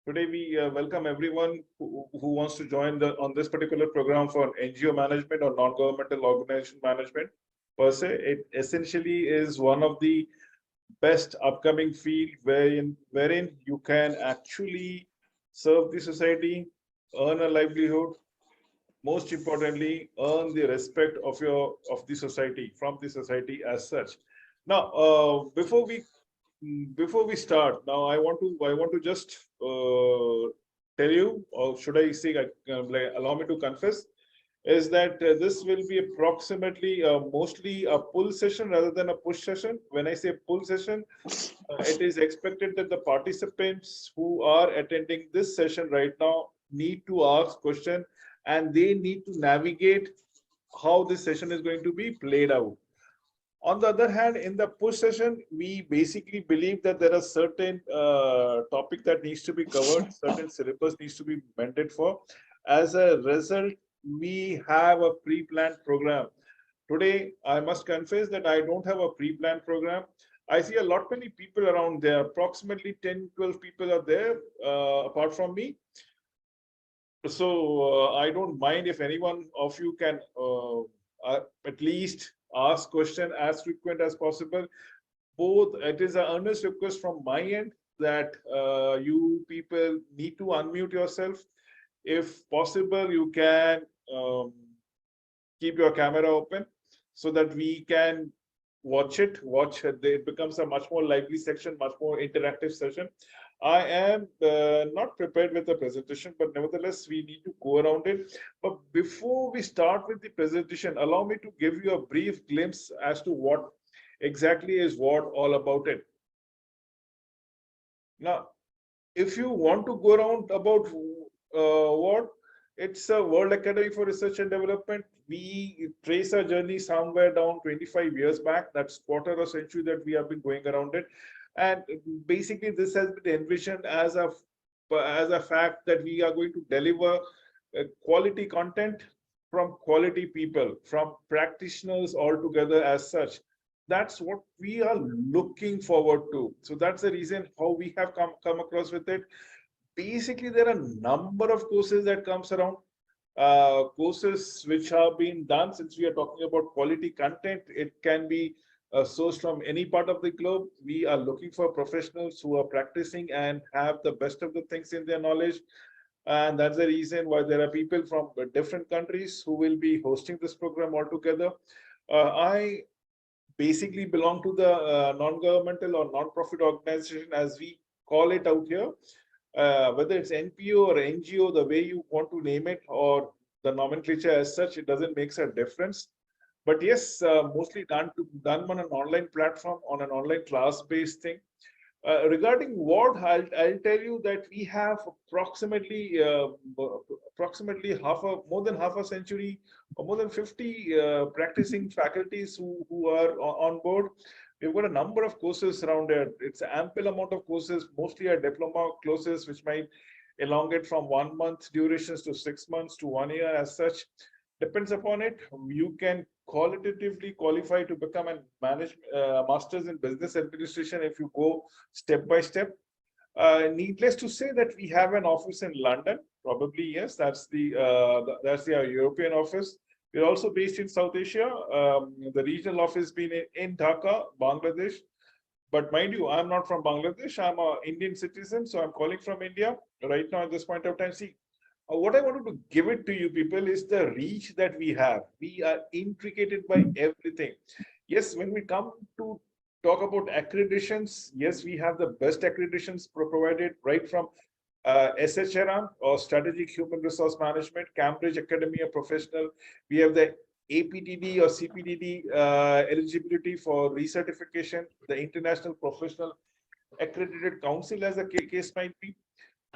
Today we welcome everyone who wants to join on this particular program for NGO management or non-governmental organization management per se. It essentially is one of the best upcoming field wherein you can actually serve the society, earn a livelihood, most importantly, earn the respect of the society from the society as such. Now, before we start, now I want to just tell you, or should I say, allow me to confess, is that this will be approximately mostly a pull session rather than a push session. When I say pull session, it is expected that the participants who are attending this session right now need to ask question and they need to navigate how this session is going to be played out. On the other hand, in the push session, we basically believe that there are certain topic that needs to be covered, certain syllabus needs to be mended for. As a result, we have a pre-planned program. Today, I must confess that I don't have a pre-planned program. I see a lot many people around there. Approximately 10, 12 people are there, apart from me. So I don't mind if anyone of you can at least ask question as frequent as possible. Both, it is an earnest request from my end that you people need to unmute yourself. If possible, you can keep your camera open so that we can watch it. It becomes a much more lively section, much more interactive session. I am not prepared with the presentation, but nevertheless, we need to go around it. But before we start with the presentation, allow me to give you a brief glimpse as to what exactly is what all about it. Now, if you want to go around about what, it's a World Academy for Research and Development. We trace our journey somewhere down 25 years back. That's quarter of a century that we have been going around it. And basically, this has been envisioned as a fact that we are going to deliver quality content from quality people, from practitioners altogether as such. That's what we are looking forward to. So that's the reason how we have come across with it. Basically, there are a number of courses that comes around. Courses which have been done, since we are talking about quality content, it can be sourced from any part of the globe. We are looking for professionals who are practicing and have the best of the things in their knowledge. And that's the reason why there are people from different countries who will be hosting this program altogether. I basically belong to the non-governmental or non-profit organization, as we call it out here. Whether it's NPO or NGO, the way you want to name it, or the nomenclature as such, it doesn't make a difference. But yes, mostly done on an online platform, on an online class-based thing. Regarding what, I'll tell you that we have approximately more than half a century, or more than 50 practicing faculties who are on board. We've got a number of courses around there. It's an ample amount of courses, mostly are diploma courses, which might elongate from 1 month durations to 6 months to 1 year as such. Depends upon it. You can qualitatively qualify to become a master's in business administration if you go step by step. Needless to say that we have an office in London. Probably yes, that's the European office. We're also based in South Asia. The regional office being in Dhaka, Bangladesh. But mind you, I'm not from Bangladesh. I'm an Indian citizen, so I'm calling from India right now at this point of time. See, what I wanted to give it to you people is the reach that we have. We are intricated by everything. Yes, when we come to talk about accreditations, yes, we have the best accreditations provided right from SHRM, or Strategic Human Resource Management, Cambridge Academy of Professional. We have the APTD or CPDD eligibility for recertification, the International Professional Accredited Council, as the case might be.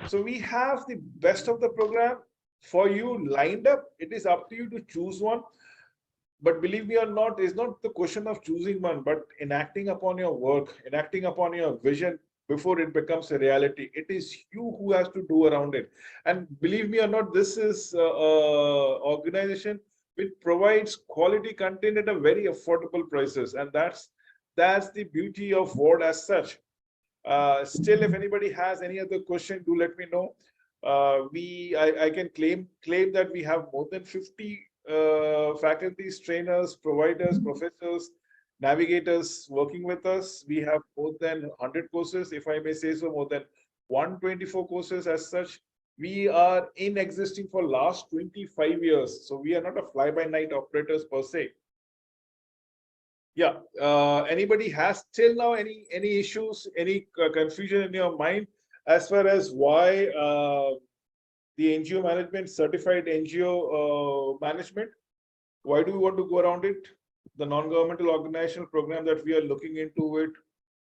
So we have the best of the program for you lined up. It is up to you to choose one. But believe me or not, it's not the question of choosing one, but enacting upon your work, enacting upon your vision before it becomes a reality. It is you who has to do around it. And believe me or not, this is an organization which provides quality content at a very affordable prices. And that's the beauty of WARD as such. Still, if anybody has any other question, do let me know. I can claim that we have more than 50 faculties, trainers, providers, professors, navigators working with us. We have more than 100 courses, if I may say so, more than 124 courses as such. We are in existing for last 25 years. So we are not a fly-by-night operators per se. Yeah. Anybody has till now any issues, any confusion in your mind as far as why the NGO management, certified NGO management, why do we want to go around it? The non-governmental organizational program that we are looking into it,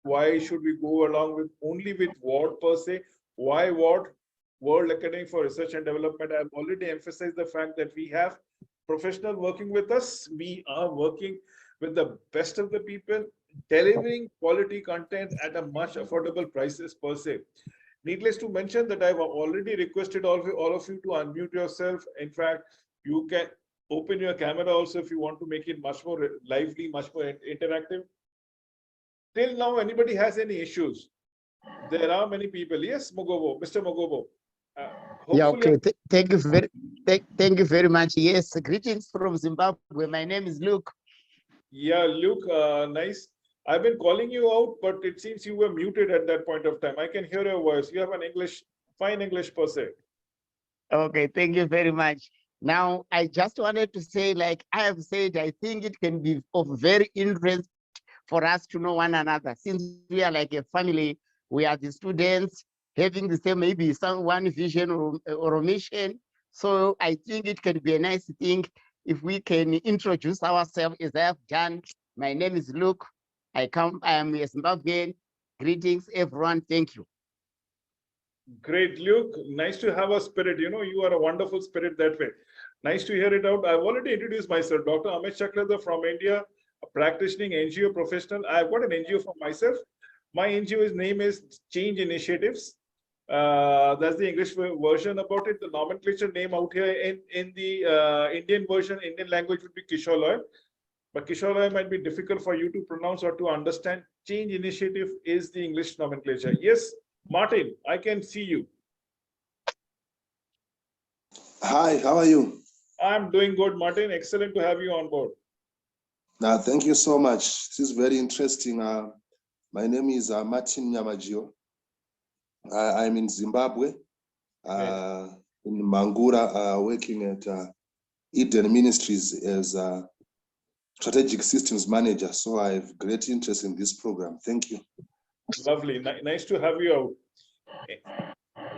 why should we go along with only with WARD per se? Why WARD? World Academy for Research and Development. I've already emphasized the fact that we have professionals working with us. We are working with the best of the people, delivering quality content at a much affordable prices per se. Needless to mention that I've already requested all of you to unmute yourself. In fact, you can open your camera also if you want to make it much more lively, much more interactive. Till now, anybody has any issues? There are many people. Yes, Mogobo, Mr. Mogobo. Yeah, okay. Thank you very much. Yes, greetings from Zimbabwe. My name is Luke. Yeah, Luke, nice. I've been calling you out, but it seems you were muted at that point of time. I can hear your voice. You have an fine English per se. Okay, thank you very much. Now, I just wanted to say, like I have said, I think it can be of very interest for us to know one another. Since we are like a family, we are the students having the same, maybe one vision or a mission. So I think it can be a nice thing if we can introduce ourselves as I have done. My name is Luke. I am a Zimbabwean. Greetings, everyone. Thank you. Great, Luke. Nice to have a spirit. You know, you are a wonderful spirit that way. Nice to hear it out. I've already introduced myself, Dr. Amit Chakradhar from India, a practicing NGO professional. I've got an NGO for myself. My NGO's name is Change Initiatives. That's the English version about it. The nomenclature name out here in the Indian version, Indian language would be Kisholaya. But Kisholaya might be difficult for you to pronounce or to understand. Change Initiative is the English nomenclature. Yes, Martin, I can see you. Hi, how are you? I'm doing good, Martin. Excellent to have you on board. Thank you so much. This is very interesting. My name is Martin Nyamajio. I'm in Zimbabwe, in Mangura, working at Eden Ministries as a strategic systems manager. So I have great interest in this program. Thank you. Lovely. Nice to have you out.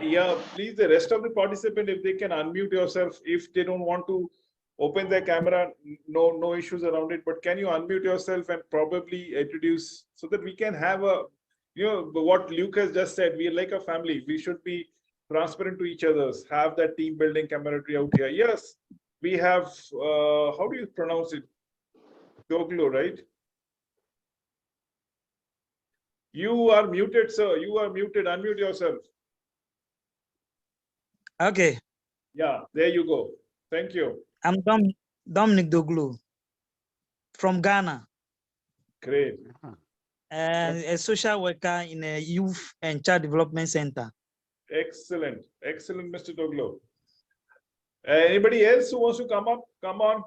Yeah, please, the rest of the participants, if they can unmute yourself, if they don't want to open their camera, no issues around it, but can you unmute yourself and probably introduce so that we can have a, you know, what Luke has just said, we are like a family. We should be transparent to each other, have that team building camaraderie out here. Yes, we have, how do you pronounce it? Doglo, right? You are muted, sir. You are muted. Unmute yourself. Okay. Yeah, there you go. Thank you. I'm Dominic Doglu from Ghana. Great. And a social worker in a youth and child development center. Excellent. Excellent, Mr. Doglo. Anybody else who wants to come up? Come on.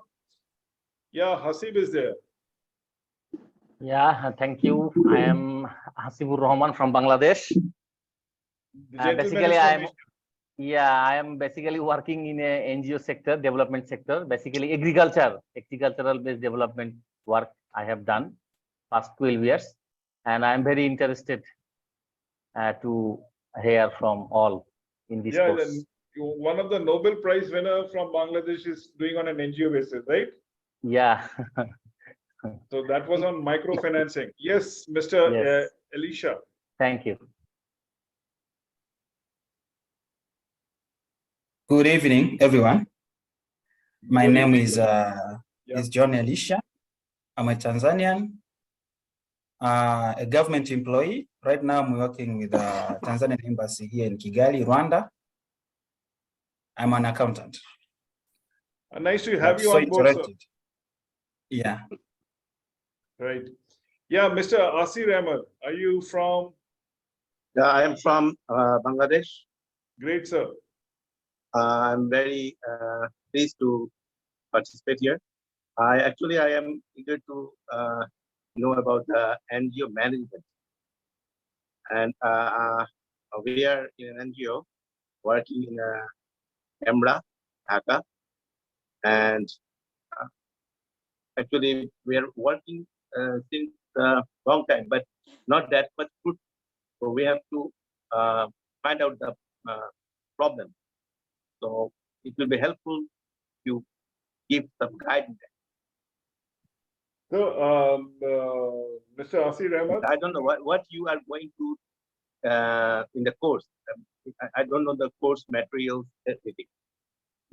Yeah, Hasib is there. Yeah, thank you. I am Hasibur Rahman from Bangladesh. Basically, I am basically working in a NGO sector, development sector, basically agricultural based development work I have done past 12 years. And I am very interested to hear from all in this course. One of the Nobel Prize winner from Bangladesh is doing on an NGO basis, right? Yeah. So that was on microfinancing. Yes, Mr. Yes. Alicia. Thank you. Good evening, everyone. My name is John Alicia. I'm a Tanzanian, a government employee. Right now, I'm working with the Tanzanian embassy here in Kigali, Rwanda. I'm an accountant. Nice to have you on board, sir. Yeah. Right. Yeah, Mr. Asir Ahmed, are you from? Yeah, I am from Bangladesh. Great, sir. I'm very pleased to participate here. I am eager to know about the NGO management, and we are in an NGO working in Emra, Dhaka, and actually we are working since a long time, but not that much good. So we have to find out the problem. So it will be helpful to give some guidance. So, Mr. Asir Ahmed. I don't know what you are going to in the course. I don't know the course materials, everything.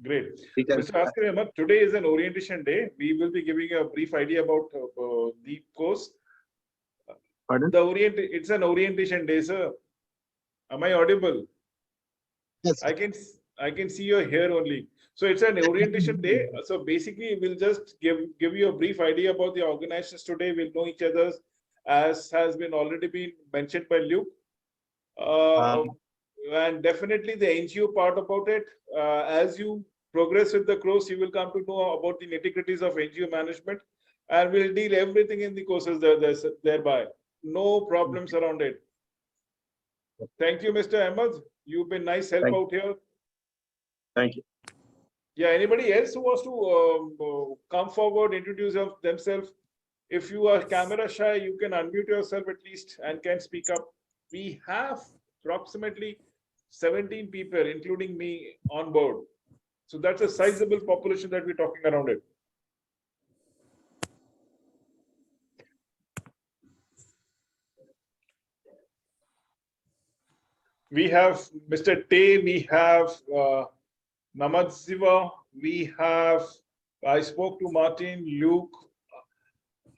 Great. Mr. Asir Ahmed, today is an orientation day. We will be giving a brief idea about the course. Pardon? It's an orientation day, sir. Am I audible? Yes. I can see your hair only. So it's an orientation day. So basically, we'll just give you a brief idea about the organizations today. We'll know each other's, as has been already been mentioned by Luke. And definitely the NGO part about it. As you progress with the course, you will come to know about the nitty-gritties of NGO management, and we'll deal everything in the courses thereby. No problems around it. Thank you, Mr. Ahmed. You've been nice help out here. Thank you. Yeah, anybody else who wants to come forward, introduce themselves? If you are camera shy, you can unmute yourself at least and can speak up. We have approximately 17 people, including me, on board. So that's a sizable population that we're talking around it. We have Mr. Tay, we have Namadziva, we have, I spoke to Martin, Luke,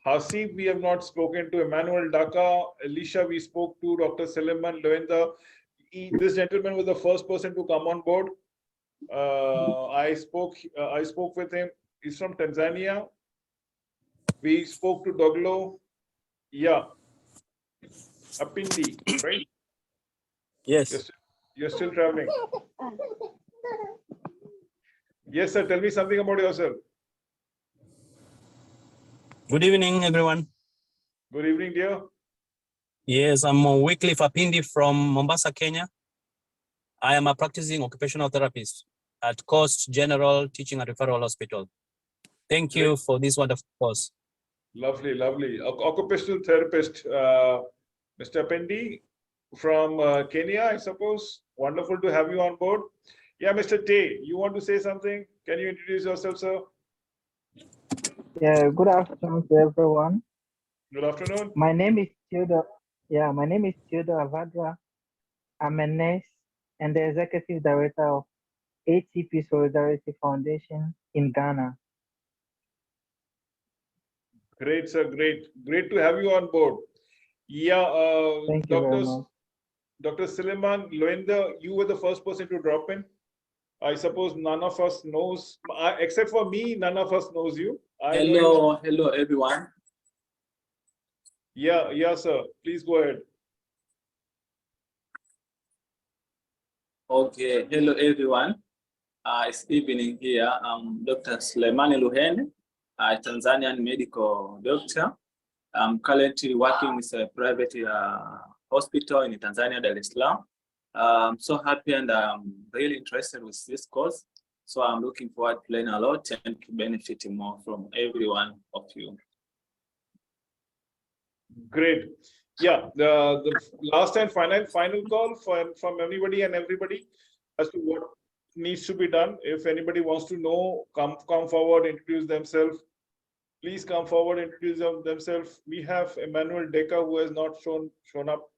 Hasib, we have not spoken to Emmanuel Dhaka, Alicia, we spoke to Dr. Suleiman Loenda. This gentleman was the first person to come on board. I spoke with him. He's from Tanzania. We spoke to Doglo. Yeah. Pendy, right? Yes. You're still traveling. Yes, sir. Tell me something about yourself. Good evening, everyone. Good evening, dear. Yes, I'm Wycliffe Pendy from Mombasa, Kenya. I am a practicing occupational therapist at Coast General Teaching and Referral Hospital. Thank you for this wonderful course. Lovely, lovely. Occupational therapist, Mr. Pendy from Kenya, I suppose. Wonderful to have you on board. Yeah, Mr. Tay, you want to say something? Can you introduce yourself, sir? Yeah, good afternoon to everyone. Good afternoon. My name is Theodore. Yeah, my name is Theodore Avadra. I'm a nurse and the executive director of ATP Solidarity Foundation in Ghana. Great, sir. Great. Great to have you on board. Yeah, Thank you very much. Dr. Suleiman Loenda, you were the first person to drop in. I suppose none of us knows, except for me, none of us knows you. Hello, hello, everyone. Yeah, sir. Please go ahead. Okay, hello, everyone. It's evening here. I'm Dr. Suleiman Luhene, a Tanzanian medical doctor. I'm currently working with a private hospital in Tanzania, Dar es Salaam. I'm so happy and I'm really interested with this course. So I'm looking forward to learn a lot and to benefit more from every one of you. Great. Yeah, the last and final call from anybody and everybody as to what needs to be done. If anybody wants to know, come forward, introduce themselves. Please come forward, introduce themselves. We have Emmanuel Deca, who has not shown up,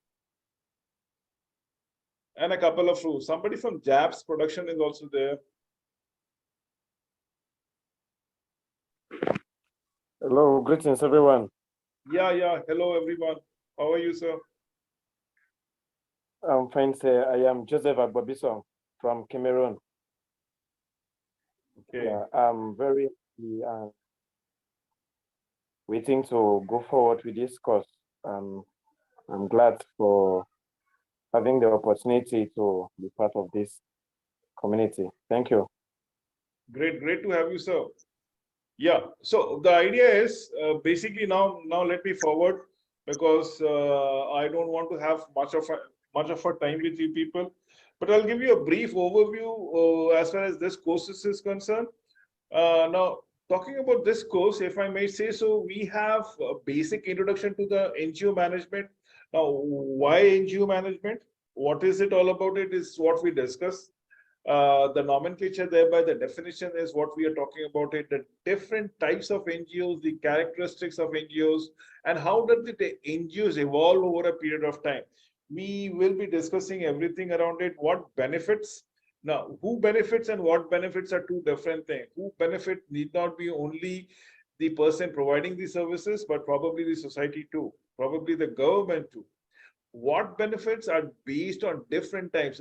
and a couple of crew. Somebody from JAPS production is also there. Hello, greetings everyone. Yeah. Hello everyone. How are you, sir? I'm fine, sir. I am Joseph Agbabiso from Cameroon. Okay. Yeah, I'm very waiting to go forward with this course. I'm glad for having the opportunity to be part of this community. Thank you. Great to have you, sir. Yeah, so the idea is basically now let me forward, because I don't want to have much of a time with you people, but I'll give you a brief overview as far as this course is concerned. Now, talking about this course, if I may say so, we have a basic introduction to the NGO management. Now, why NGO management? What is it all about? It is what we discuss. The nomenclature thereby, the definition is what we are talking about it, the different types of NGOs, the characteristics of NGOs, and how does the NGOs evolve over a period of time. We will be discussing everything around it, what benefits. Now, who benefits and what benefits are two different things. Who benefit need not be only the person providing the services, but probably the society too, probably the government too. What benefits are based on different types.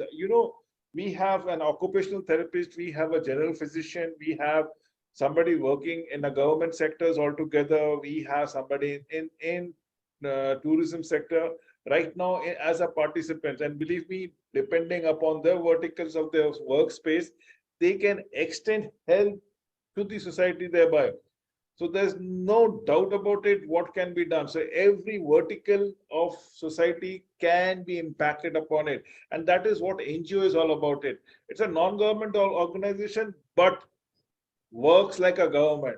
We have an occupational therapist, we have a general physician, we have somebody working in the government sectors altogether, we have somebody in tourism sector right now as a participant. And believe me, depending upon the verticals of their workspace, they can extend help to the society thereby. So there's no doubt about it, what can be done. So every vertical of society can be impacted upon it. And that is what NGO is all about it. It's a non-government organization, but works like a government.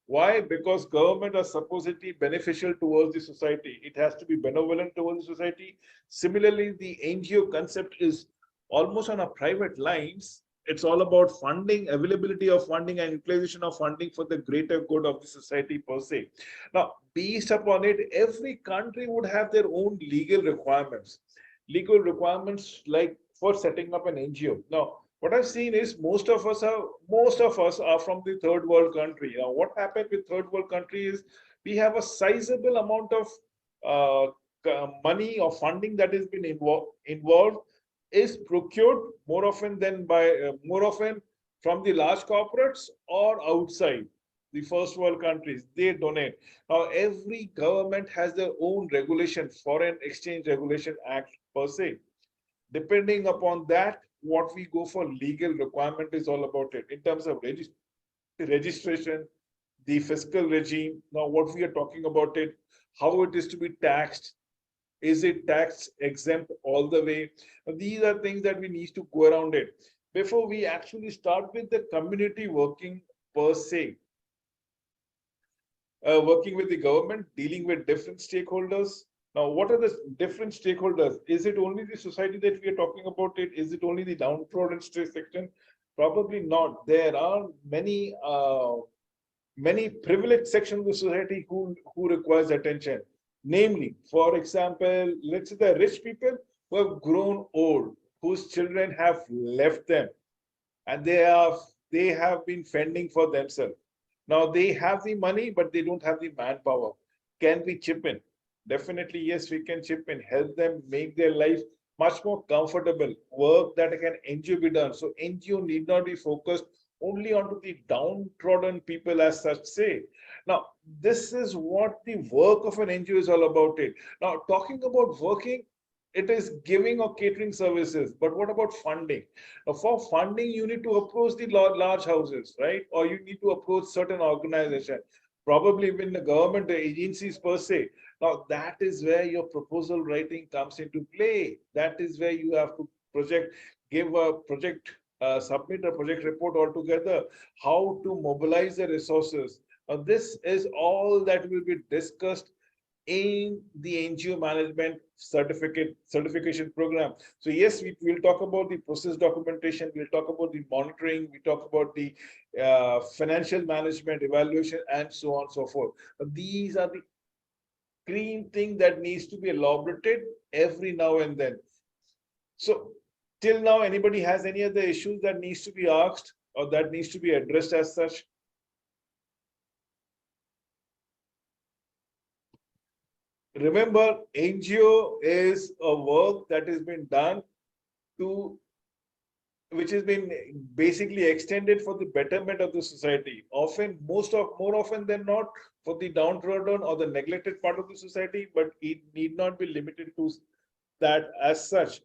Why? Because government are supposedly beneficial towards the society. It has to be benevolent towards the society. Similarly, the NGO concept is almost on a private lines. It's all about funding, availability of funding and utilization of funding for the greater good of the society per se. Now, based upon it, every country would have their own legal requirements. Legal requirements like for setting up an NGO. Now, what I've seen is most of us are from the third world country. Now, what happened with third world country is we have a sizable amount of money or funding that has been involved is procured more often from the large corporates or outside the first world countries. They donate. Now, every government has their own regulation, Foreign Exchange Regulation Act per se. Depending upon that, what we go for legal requirement is all about it in terms of registration, the fiscal regime. Now, what we are talking about it, how it is to be taxed. Is it tax exempt all the way? These are things that we need to go around it before we actually start with the community working per se. Working with the government, dealing with different stakeholders. Now, what are the different stakeholders? Is it only the society that we are talking about it? Is it only the downtrodden section? Probably not. There are many privileged sections of the society who requires attention. Namely, for example, let's say the rich people who have grown old, whose children have left them, and they have been fending for themselves. Now they have the money, but they don't have the manpower. Can we chip in? Definitely, yes, we can chip in, help them make their life much more comfortable, work that can NGO be done. So NGO need not be focused only onto the downtrodden people as such say. Now, this is what the work of an NGO is all about it. Now, talking about working, it is giving or catering services, but what about funding? Now, for funding, you need to approach the large houses, right? Or you need to approach certain organizations, probably even the government agencies per se. Now, that is where your proposal writing comes into play. That is where you have to give a project, submit a project report altogether, how to mobilize the resources. Now, this is all that will be discussed in the NGO management certification program. So yes, we will talk about the process documentation, we'll talk about the monitoring, we talk about the financial management, evaluation, and so on and so forth. These are the green thing that needs to be elaborated every now and then. So till now, anybody has any other issues that needs to be asked or that needs to be addressed as such? Remember, NGO is a work that has been done which has been basically extended for the betterment of the society. More often than not, for the downtrodden or the neglected part of the society, but it need not be limited to that as such.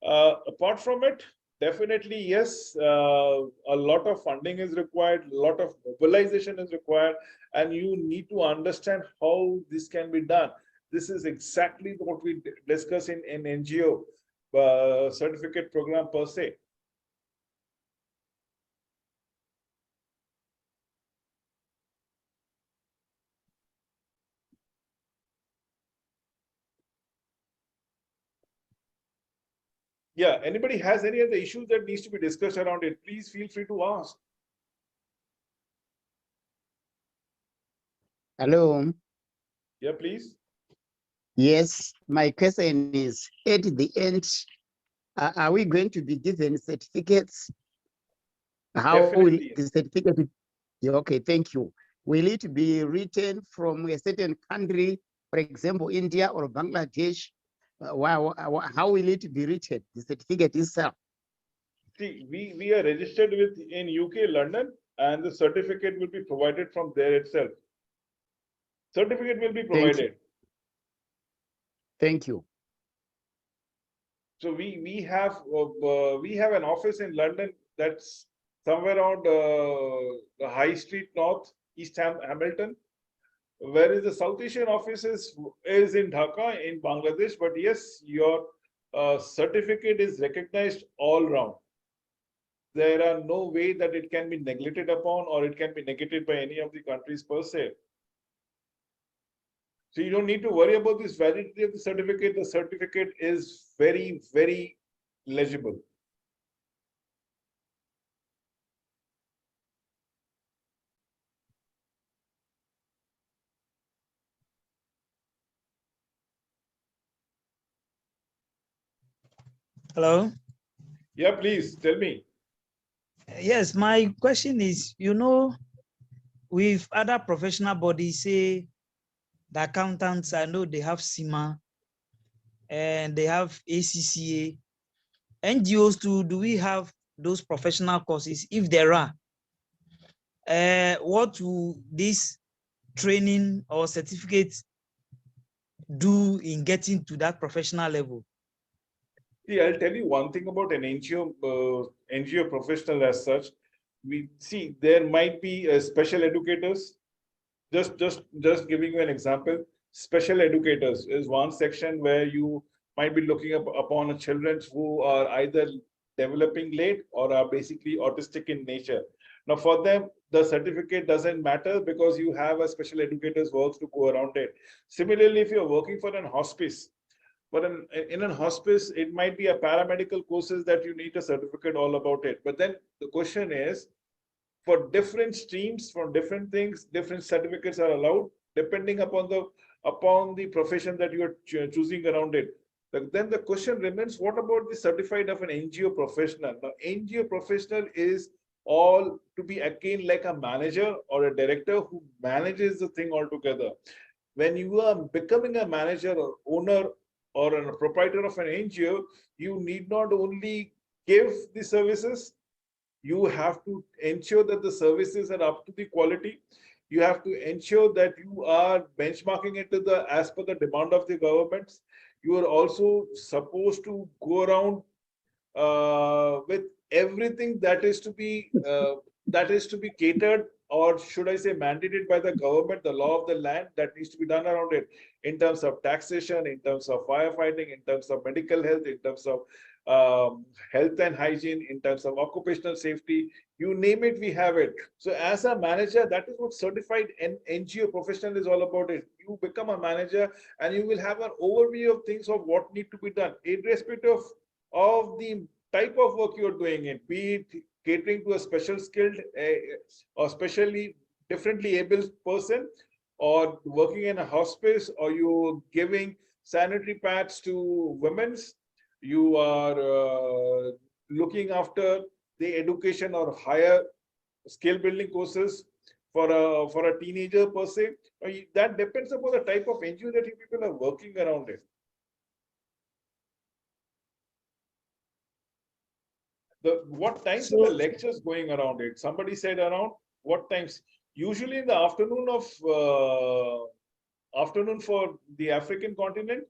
Apart from it, definitely, yes, a lot of funding is required, a lot of mobilization is required, and you need to understand how this can be done. This is exactly what we discuss in NGO certificate program per se. Yeah, anybody has any other issues that needs to be discussed around it, please feel free to ask. Hello. Yeah, please. Yes, my question is, at the end, are we going to be given certificates? How will Definitely. the certificate? Okay, thank you. Will it be written from a certain country, for example, India or Bangladesh? How will it be written, the certificate itself? See, we are registered with in UK, London, and the certificate will be provided from there itself. Certificate will be provided. Thank you. So we have an office in London that's somewhere around the High Street North, East Hamilton, whereas the South Asian office is in Dhaka in Bangladesh. But yes, your certificate is recognized all round. There are no way that it can be neglected upon or it can be negated by any of the countries per se. So you don't need to worry about this validity of the certificate. The certificate is very, very legible. Hello. Yeah, please tell me. Yes, my question is, with other professional bodies, say the accountants, I know they have CIMA and they have ACCA. NGOs too, do we have those professional courses? If there are, what will this training or certificate do in getting to that professional level? See, I'll tell you one thing about an NGO professional as such. We see there might be special educators. Just giving you an example, special educators is one section where you might be looking upon children who are either developing late or are basically autistic in nature. Now, for them, the certificate doesn't matter because you have a special educator's works to go around it. Similarly, if you're working for an hospice, but in a hospice, it might be a paramedical courses that you need a certificate all about it. But then the question is, for different streams, for different things, different certificates are allowed depending upon the profession that you are choosing around it. But then the question remains, what about the certified of an NGO professional? Now, NGO professional is all to be akin like a manager or a director who manages the thing altogether. When you are becoming a manager or owner or a proprietor of an NGO, you need not only give the services, you have to ensure that the services are up to the quality. You have to ensure that you are benchmarking it to as per the demand of the governments. You are also supposed to go around with everything that is to be catered, or should I say mandated by the government, the law of the land that needs to be done around it, in terms of taxation, in terms of firefighting, in terms of medical health, in terms of health and hygiene, in terms of occupational safety, you name it, we have it. So as a manager, that is what certified NGO professional is all about. It you become a manager and you will have an overview of things of what need to be done, irrespective of the type of work you're doing it, be it catering to a special skilled or specially differently able person, or working in a hospice, or you giving sanitary pads to women's, you are looking after the education or higher skill building courses for a teenager per se. That depends upon the type of NGO that you people are working around it. What times are the lectures going around it? Somebody said around what times? Usually in the afternoon for the African continent.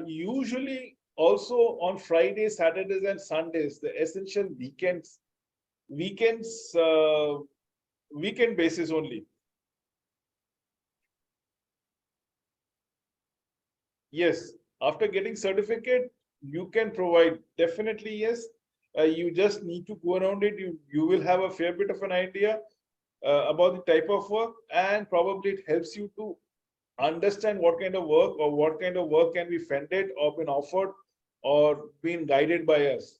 Usually also on Fridays, Saturdays, and Sundays, the essential weekend basis only. Yes, after getting certificate, you can provide, definitely yes. You just need to go around it. You will have a fair bit of an idea about the type of work, and probably it helps you to understand what kind of work or what kind of work can be funded or been offered or been guided by us.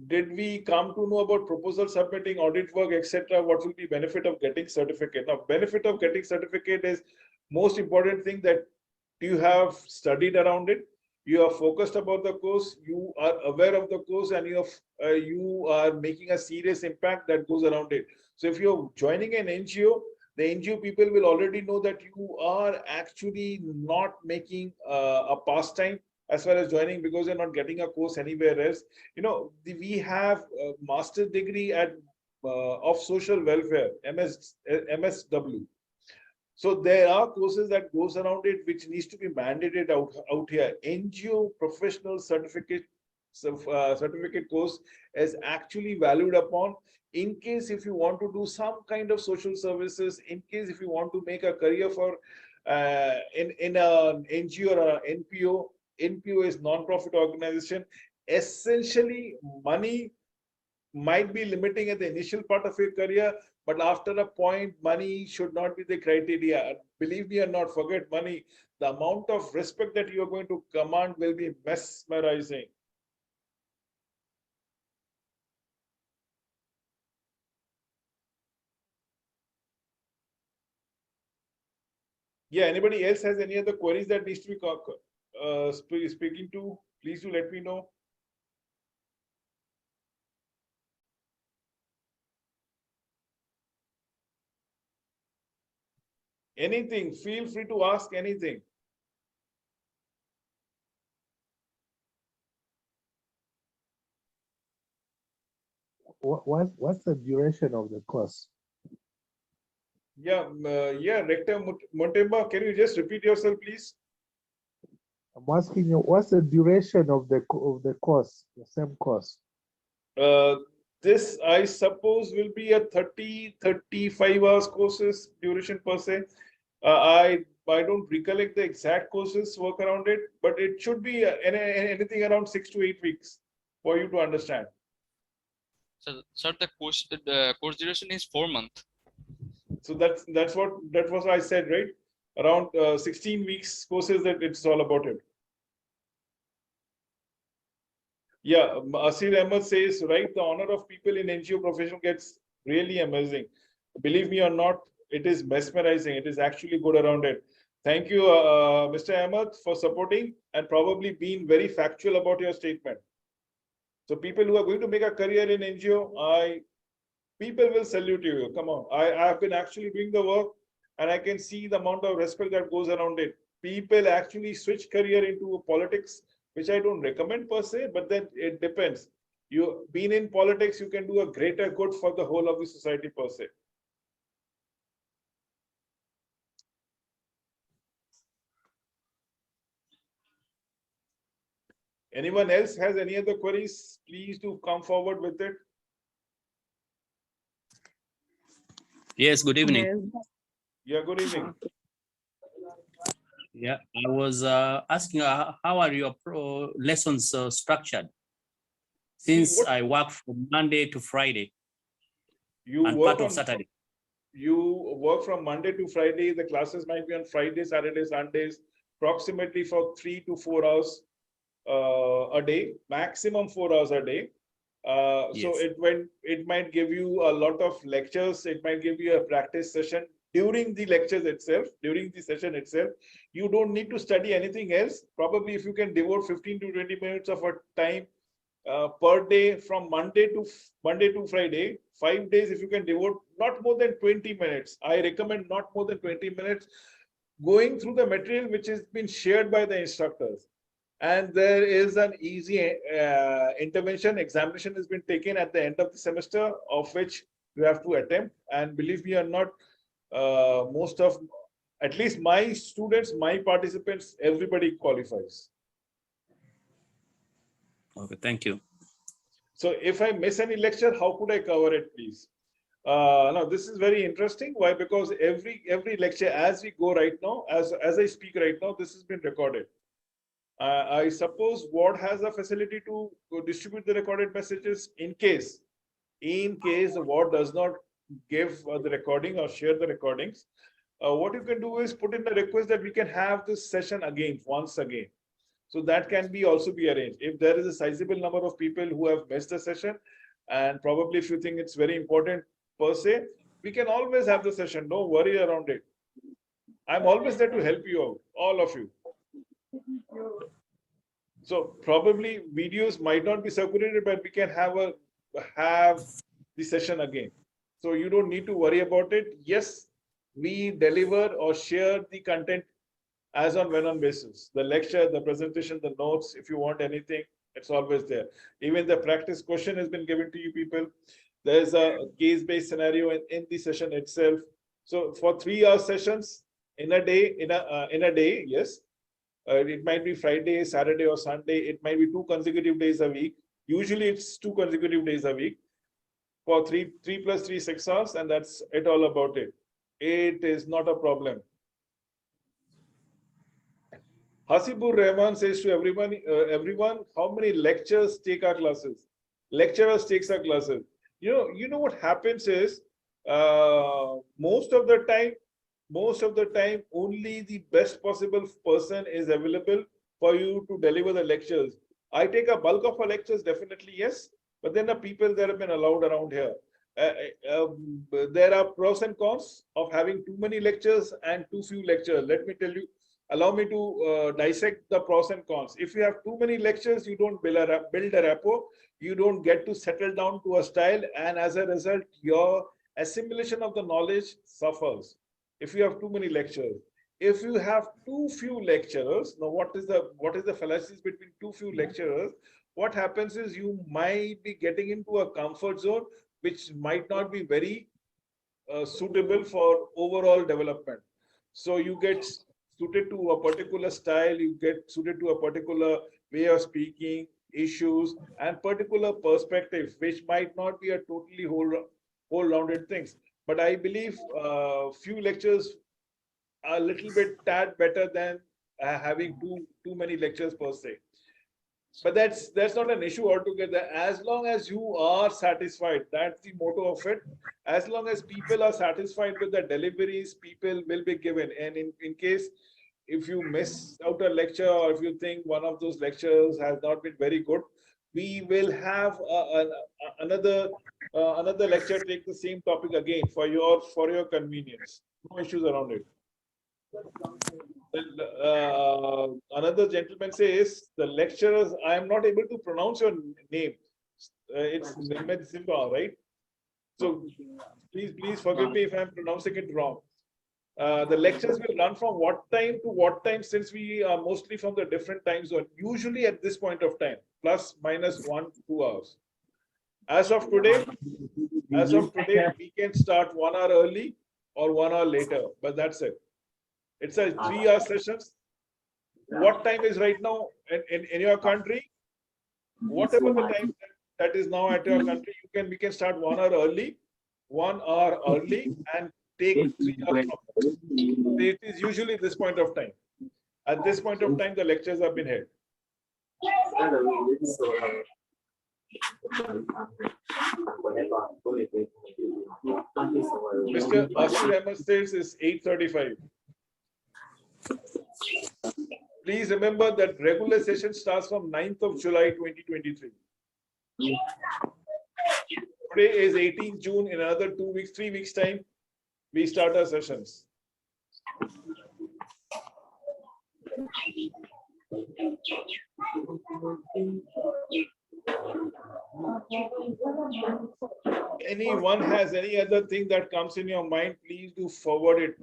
Did we come to know about proposal submitting, audit work, etc.? What will be benefit of getting certificate? Now, benefit of getting certificate is most important thing that you have studied around it. You are focused about the course. You are aware of the course, and you are making a serious impact that goes around it. So, if you're joining an NGO, the NGO people will already know that you are actually not making a pastime as far as joining, because you're not getting a course anywhere else. You know, we have a master's degree at of social welfare, MSW. So there are courses that goes around it which needs to be mandated out here. NGO professional certificate course is actually valued upon in case if you want to do some kind of social services, in case if you want to make a career for in an NGO or an NPO. NPO is non-profit organization. Essentially, money might be limiting at the initial part of your career, but after a point, money should not be the criteria. Believe me or not, forget money. The amount of respect that you are going to command will be mesmerizing. Yeah, anybody else has any other queries that needs to be speaking to? Please do let me know. Anything, feel free to ask anything. What's the duration of the course? Yeah, Rector Montemba, can you just repeat yourself, please? I'm asking you, what's the duration of the course, the same course? This, I suppose, will be a 35 hours courses duration per se. I don't recollect the exact courses work around it, but it should be anything around 6 to 8 weeks for you to understand. So, sir, the course duration is 4 months. So that was I said, right? Around 16 weeks courses that it's all about it. Yeah, Asir Ahmed says, right, the honor of people in NGO profession gets really amazing. Believe me or not, it is mesmerizing. It is actually good around it. Thank you, Mr. Ahmed, for supporting and probably being very factual about your statement. So people who are going to make a career in NGO, people will salute you. Come on. I have been actually doing the work, and I can see the amount of respect that goes around it. People actually switch career into politics, which I don't recommend per se, but then it depends. You being in politics, you can do a greater good for the whole of the society per se. Anyone else has any other queries? Please do come forward with it. Yes, good evening. Yeah, good evening. Yeah, I was asking how are your lessons structured? Since I work from Monday to Friday and part of Saturday. You work from Monday to Friday. The classes might be on Friday, Saturday, Sundays, approximately for 3 to 4 hours a day, maximum 4 hours a day. Yes. So it might give you a lot of lectures. It might give you a practice session during the lectures itself, during the session itself. You don't need to study anything else. Probably if you can devote 15 to 20 minutes of a time per day from Monday to Friday, 5 days, if you can devote not more than 20 minutes. I recommend not more than 20 minutes going through the material which has been shared by the instructors. And there is an easy intervention. Examination has been taken at the end of the semester, of which you have to attempt. And believe me or not, most of At least my students, my participants, everybody qualifies. Okay, thank you. So if I miss any lecture, how could I cover it, please? Now this is very interesting. Why? Because every lecture as we go right now, as I speak right now, this has been recorded. I suppose Ward has a facility to distribute the recorded messages in case the Ward does not give the recording or share the recordings. What you can do is put in a request that we can have this session again, once again. So that can be also be arranged. If there is a sizable number of people who have missed the session, and probably if you think it's very important per se, we can always have the session. Don't worry around it. I'm always there to help you out, all of you. So probably videos might not be circulated, but we can have the session again. So you don't need to worry about it. Yes, we deliver or share the content as on when on basis. The lecture, the presentation, the notes, if you want anything, it's always there. Even the practice question has been given to you people. There's a case-based scenario in the session itself. So for 3-hour sessions in a day, in a day, yes. It might be Friday, Saturday, or Sunday. It might be 2 consecutive days a week. Usually it's 2 consecutive days a week for 3 plus 3, 6 hours, and that's it all about it. It is not a problem. Hasibur Rahman says to everyone, how many lectures take our classes? Lecturers takes our classes. You know what happens is most of the time only the best possible person is available for you to deliver the lectures. I take a bulk of our lectures, definitely yes, but then the people that have been allowed around here. There are pros and cons of having too many lectures and too few lectures. Let me tell you. Allow me to dissect the pros and cons. If you have too many lectures, you don't build a rapport, you don't get to settle down to a style, and as a result, your assimilation of the knowledge suffers. If you have too many lectures, if you have too few lecturers, now what is the fallacy between too few lecturers? What happens is you might be getting into a comfort zone, which might not be very suitable for overall development. So you get suited to a particular style, you get suited to a particular way of speaking, issues, and particular perspective, which might not be a totally whole-rounded things. But I believe few lectures are a little bit tad better than having too many lectures per se. But that's not an issue altogether. As long as you are satisfied, that's the motto of it. As long as people are satisfied with the deliveries, people will be given. And in case if you miss out a lecture, or if you think one of those lectures has not been very good, we will have another lecture take the same topic again for your convenience. No issues around it. Another gentleman says, the lecturers, I am not able to pronounce your name. It's Nirmed Simba, right? So please forgive me if I'm pronouncing it wrong. The lectures will run from what time to what time, since we are mostly from the different time zone, usually at this point of time, plus minus 1 to 2 hours. As of today, we can start 1 hour early or 1 hour later, but that's it. It's a 3-hour sessions. What time is right now in your country? Whatever the time that is now at your country, we can start 1 hour early, and take 3 hours from it. It is usually this point of time. At this point of time, the lectures have been held. Mr. Asir Ahmed says is 8:35. Please remember that regular session starts from 9th of July 2023. Today is 18th June. In another 2 weeks, 3 weeks time, we start our sessions. Anyone has any other thing that comes in your mind, please do forward it.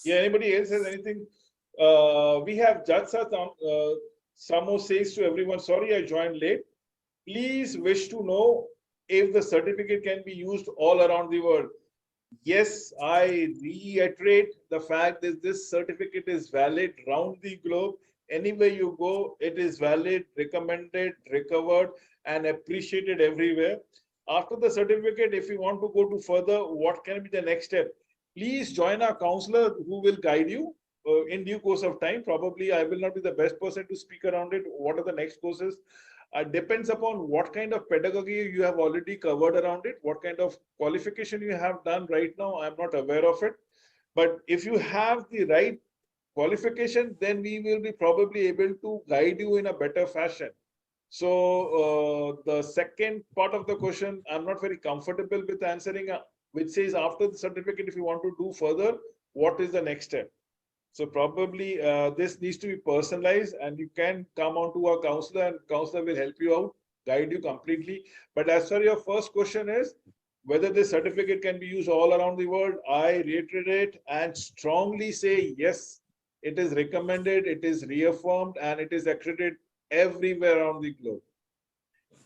Yeah, anybody else has anything? We have Jatsa Samo says to everyone, sorry, I joined late. Please wish to know if the certificate can be used all around the world. Yes, I reiterate the fact that this certificate is valid round the globe. Anywhere you go, it is valid, recommended, recovered, and appreciated everywhere. After the certificate, if you want to go to further, what can be the next step? Please join our counselor who will guide you in due course of time. Probably I will not be the best person to speak around it. What are the next courses? Depends upon what kind of pedagogy you have already covered around it, what kind of qualification you have done right now. I'm not aware of it. But if you have the right qualification, then we will be probably able to guide you in a better fashion. So the second part of the question, I'm not very comfortable with answering, which says after the certificate, if you want to do further, what is the next step? So probably this needs to be personalized, and you can come on to our counselor, and counselor will help you out, guide you completely. But as far as your first question is, whether this certificate can be used all around the world, I reiterate and strongly say yes, it is recommended, it is reaffirmed, and it is accredited everywhere around the globe.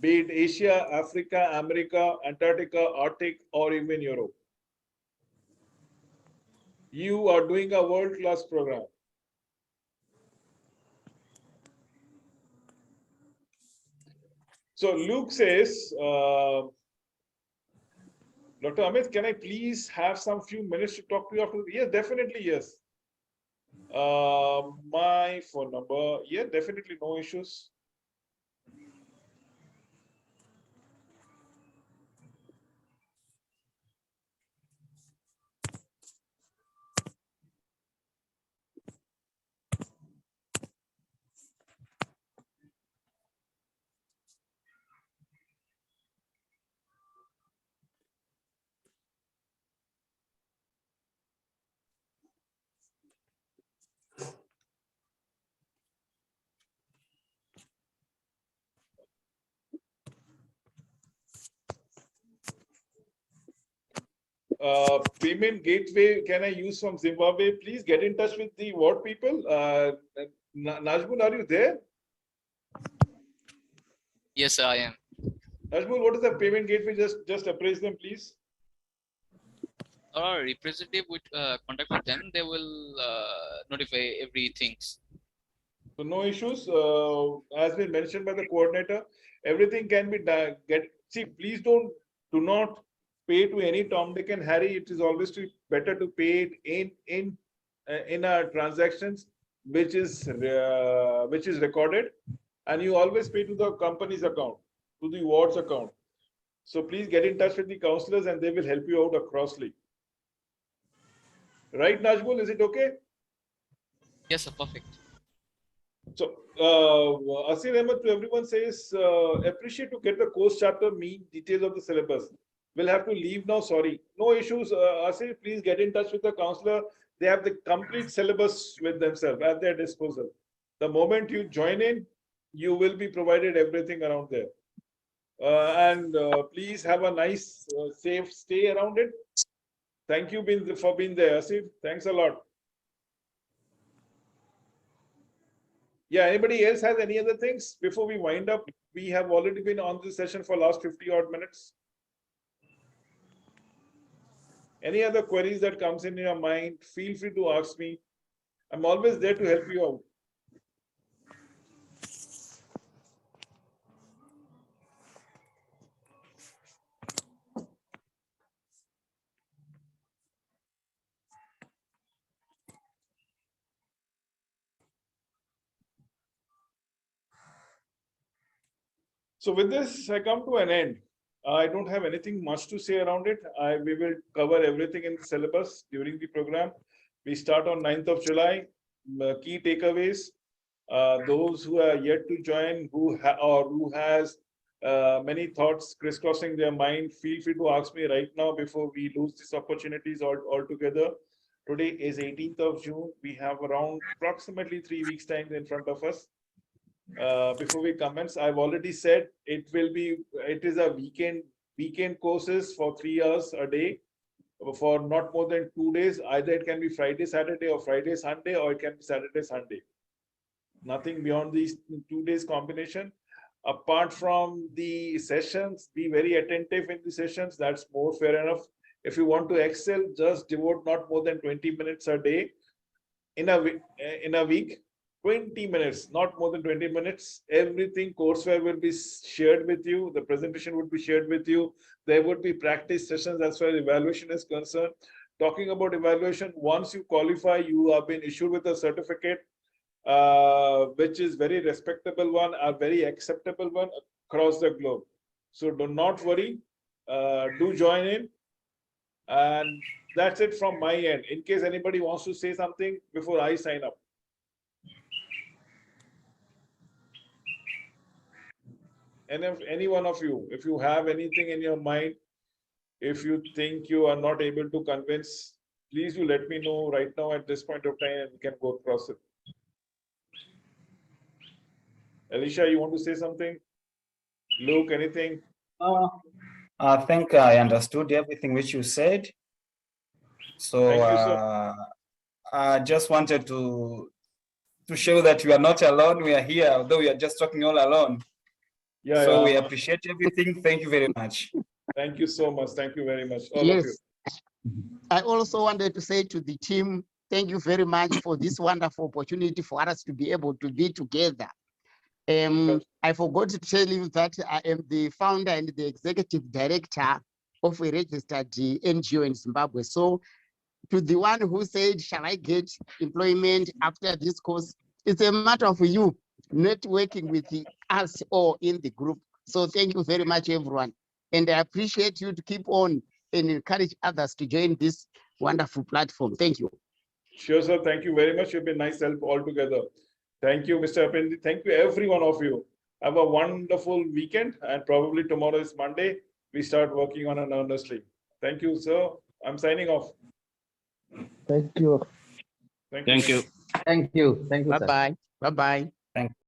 Be it Asia, Africa, America, Antarctica, Arctic, or even Europe. You are doing a world-class program. So Luke says, Dr. Amit, can I please have some few minutes to talk to you after? Yes, definitely, yes. My phone number, yeah, definitely, no issues. Payment gateway can I use from Zimbabwe? Please get in touch with the what people? Najmul, are you there? Yes, I am. Najmul, what is the payment gateway? Just appraise them, please. Our representative would contact with them. They will notify everything. So no issues. As been mentioned by the coordinator, everything can be done. See, please do not pay to any Tom, Dick, and Harry. It is always better to pay it in our transactions, which is recorded, and you always pay to the company's account, to the ward's account. So please get in touch with the counselors, and they will help you out acrossly. Right, Najmul? Is it okay? Yes, sir, perfect. So, Asir Ahmed to everyone says, appreciate to get the course chapter details of the syllabus. We'll have to leave now, sorry. No issues, Asir, please get in touch with the counselor. They have the complete syllabus with themselves at their disposal. The moment you join in, you will be provided everything around there. And please have a nice, safe stay around it. Thank you for being there, Asir. Thanks a lot. Yeah, anybody else has any other things before we wind up? We have already been on this session for last 50 odd minutes. Any other queries that comes in your mind, feel free to ask me. I'm always there to help you out. So with this, I come to an end. I don't have anything much to say around it. We will cover everything in the syllabus during the program. We start on 9th of July. Key takeaways. Those who are yet to join, who has many thoughts crisscrossing their mind, feel free to ask me right now before we lose these opportunities altogether. Today is 18th of June. We have around approximately 3 weeks time in front of us. Before we commence, I've already said it is a weekend courses for 3 hours a day. for not more than 2 days. Either it can be Friday, Saturday, or Friday, Sunday, or it can be Saturday, Sunday. Nothing beyond these 2 days combination. Apart from the sessions, be very attentive in the sessions. That's more fair enough. If you want to excel, just devote not more than 20 minutes a day in a week. 20 minutes, not more than 20 minutes. Everything courseware will be shared with you. The presentation would be shared with you. There would be practice sessions as far as evaluation is concerned. Talking about evaluation, once you qualify, you have been issued with a certificate, which is very respectable one, a very acceptable one across the globe. So do not worry, do join in. And that's it from my end. In case anybody wants to say something before I sign up. And if any one of you, if you have anything in your mind, if you think you are not able to convince, please do let me know right now at this point of time and we can go across it. Alicia, you want to say something? Luke, anything? I think I understood everything which you said. So, thank you, sir. I just wanted to show that we are not alone. We are here, although we are just talking all alone. Yeah. So we appreciate everything. Thank you very much. Thank you so much. Thank you very much, all Yes. of you. I also wanted to say to the team, thank you very much for this wonderful opportunity for us to be able to be together. I forgot to tell you that I am the founder and the executive director of a registered NGO in Zimbabwe. So to the one who said, shall I get employment after this course? It's a matter of you networking with us or in the group. So thank you very much, everyone. And I appreciate you to keep on and encourage others to join this wonderful platform. Thank you. Sure, sir. Thank you very much. You've been nice help altogether. Thank you, Mr. Pendy. Thank you, every one of you. Have a wonderful weekend, and probably tomorrow is Monday. We start working on it earnestly. Thank you, sir. I'm signing off. Thank you. Thank you. Thank you. Thank you. Bye-bye. Bye-bye. Thank you.